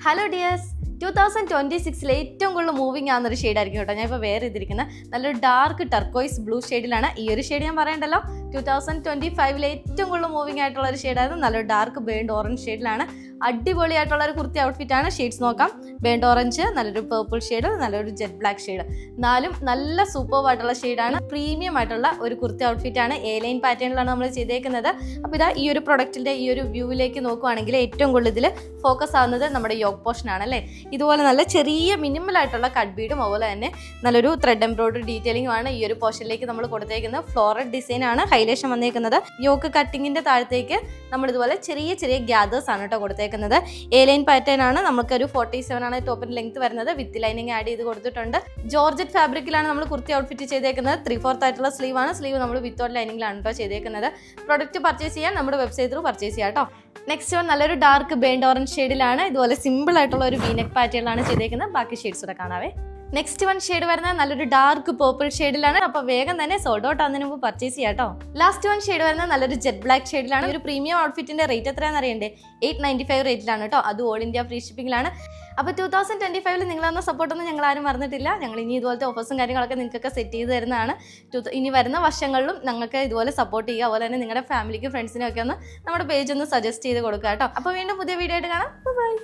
Hello dears, 2026 ഏറ്റവും കൂടുതൽ moving ആവുന്നൊരു ഷെയ്ഡായിരിക്കും കേട്ടോ. ഞാൻ ഇപ്പോൾ വേറെ ചെയ്തിരിക്കുന്നത് നല്ലൊരു ഡാർക്ക് ടർക്കോയ്സ് ബ്ലൂ ഷെയ്ഡിലാണ്. ഈ ഒരു ഷെയ്ഡ് ഞാൻ പറയണ്ടല്ലോ, 2025 ഏറ്റവും കൂടുതൽ മൂവിങ് ആയിട്ടുള്ള ഒരു ഷെയ്ഡായിരുന്നു. നല്ലൊരു ഡാർക്ക് ബേൺഡ് ഓറഞ്ച് ഷെയ്ഡിലാണ്. അടിപൊളിയായിട്ടുള്ള ഒരു കുർത്തി ഔട്ട്ഫിറ്റാണ്. ഷെയ്ഡ്സ് നോക്കാം. ബേൺഡ് ഓറഞ്ച്, നല്ലൊരു പേർപ്പിൾ ഷെയ്ഡ്, നല്ലൊരു ജെറ്റ് ബ്ലാക്ക് ഷെയ്ഡ്, നാലും നല്ല സൂപ്പർവായിട്ടുള്ള ഷെയ്ഡാണ്. പ്രീമിയം ആയിട്ടുള്ള ഒരു കുർത്തി ഔട്ട്ഫിറ്റാണ്. എ ലൈൻ പാറ്റേണിലാണ് നമ്മൾ ചെയ്തേക്കുന്നത്. അപ്പോൾ ഇതാ ഈ ഒരു പ്രൊഡക്റ്റിൻ്റെ ഈ ഒരു വ്യൂവിലേക്ക് നോക്കുവാണെങ്കിൽ ഏറ്റവും കൂടുതൽ ഇതിൽ ഫോക്കസ് ആവുന്നത് നമ്മുടെ യോക്ക് പോർഷൻ ആണ് അല്ലേ. ഇതുപോലെ നല്ല ചെറിയ മിനിമൽ ആയിട്ടുള്ള കട്ട് ബീഡും അതുപോലെ തന്നെ നല്ലൊരു ത്രെഡ് എംബ്രോയിഡറി ഡീറ്റെയിലിംഗുമാണ് ഈ ഒരു പോർഷനിലേക്ക് നമ്മൾ കൊടുത്തേക്കുന്നത്. ഫ്ലോറൽ ഡിസൈൻ ആണ് ഹൈലൈഷൻ വന്നേക്കുന്നത്. യോക്ക് കട്ടിങ്ങിന്റെ താഴത്തേക്ക് നമ്മൾ ഇതുപോലെ ചെറിയ ചെറിയ ഗ്യാദേഴ്സ് ആണ് കേട്ടോ കൊടുത്തേക്കുന്നത്. എ ലൈൻ പാറ്റേൺ ആണ്. നമുക്കൊരു 47 ആണ് ടോപ്പിന്റെ ലെങ്ത് വരുന്നത്. വിത്ത് ലൈനിങ് ആഡ് ചെയ്ത് കൊടുത്തിട്ടുണ്ട്. ജോർജറ്റ് ഫാബ്രിക്കിലാണ് നമ്മൾ കുർത്തി ഔട്ട്ഫിറ്റ് ചെയ്തേക്കുന്നത്. 3/4 ആയിട്ടുള്ള സ്ലീവ് ആണ്. സ്ലീവ് നമ്മൾ വിത്തൗട്ട് ലൈനിങ്ങിലാണ് കേട്ടോ ചെയ്തേക്കുന്നത്. പ്രൊഡക്റ്റ് പർച്ചേസ് ചെയ്യാൻ നമ്മുടെ വെബ്സൈറ്റ് ത്രൂ പർച്ചേസ് ചെയ്യാം കേട്ടോ. നെക്സ്റ്റ് വൺ നല്ലൊരു ഡാർക്ക് ബേൺഡ് ഓറഞ്ച് ഷെയ്ഡിലാണ്. ഇതുപോലെ സിമ്പിൾ ആയിട്ടുള്ള ഒരു വീനെക്ക് പാറ്റേണിലാണ് ചെയ്തേക്കുന്നത്. ബാക്കി ഷെയ്ഡ്സ് കൂടെ കാണാവേ. നെക്സ്റ്റ് വൺ ഷെയ്ഡ് വരുന്നത് നല്ലൊരു ഡാർക്ക് പേർപ്പിൾ ഷെയ്ഡിലാണ്. അപ്പോൾ വേഗം തന്നെ സോൾഡ് ഔട്ട് ആവുന്നതിന് മുമ്പ് പർച്ചേസ് ചെയ്യാം കേട്ടോ. ലാസ്റ്റ് വൺ ഷെയ്ഡ് വരുന്നത് നല്ലൊരു ജെറ്റ് ബ്ലാക്ക് ഷെയ്ഡിലാണ്. ഒരു പ്രീമിയം ഔട്ട്ഫിറ്റിന്റെ റേറ്റ് എത്രയാണെന്ന് അറിയണ്ടേ? 895 റേറ്റിലാണ് കേട്ടോ. അത് ഓൾ ഇന്ത്യ ഫ്രീ ഷിപ്പിംഗിലാണ്. അപ്പോൾ 2025 നിങ്ങളെന്ന സപ്പോർട്ടൊന്നും ഞങ്ങൾ ആരും മറന്നിട്ടില്ല. ഞങ്ങൾ ഇനി ഇതുപോലത്തെ ഓഫേഴ്സും കാര്യങ്ങളൊക്കെ നിങ്ങൾക്കൊക്കെ സെറ്റ് ചെയ്ത് തരുന്നതാണ്. ഇനി വരുന്ന വർഷങ്ങളിലും ഞങ്ങൾക്ക് ഇതുപോലെ സപ്പോർട്ട് ചെയ്യുക. അതുപോലെ തന്നെ നിങ്ങളുടെ ഫാമിലിക്കും ഫ്രണ്ട്സിനും ഒക്കെ ഒന്ന് നമ്മുടെ പേജ് ഒന്ന് സജസ്റ്റ് ചെയ്ത് കൊടുക്കുക കേട്ടോ. അപ്പോൾ വീണ്ടും പുതിയ വീഡിയോ ആയിട്ട് കാണാം. ബൈ.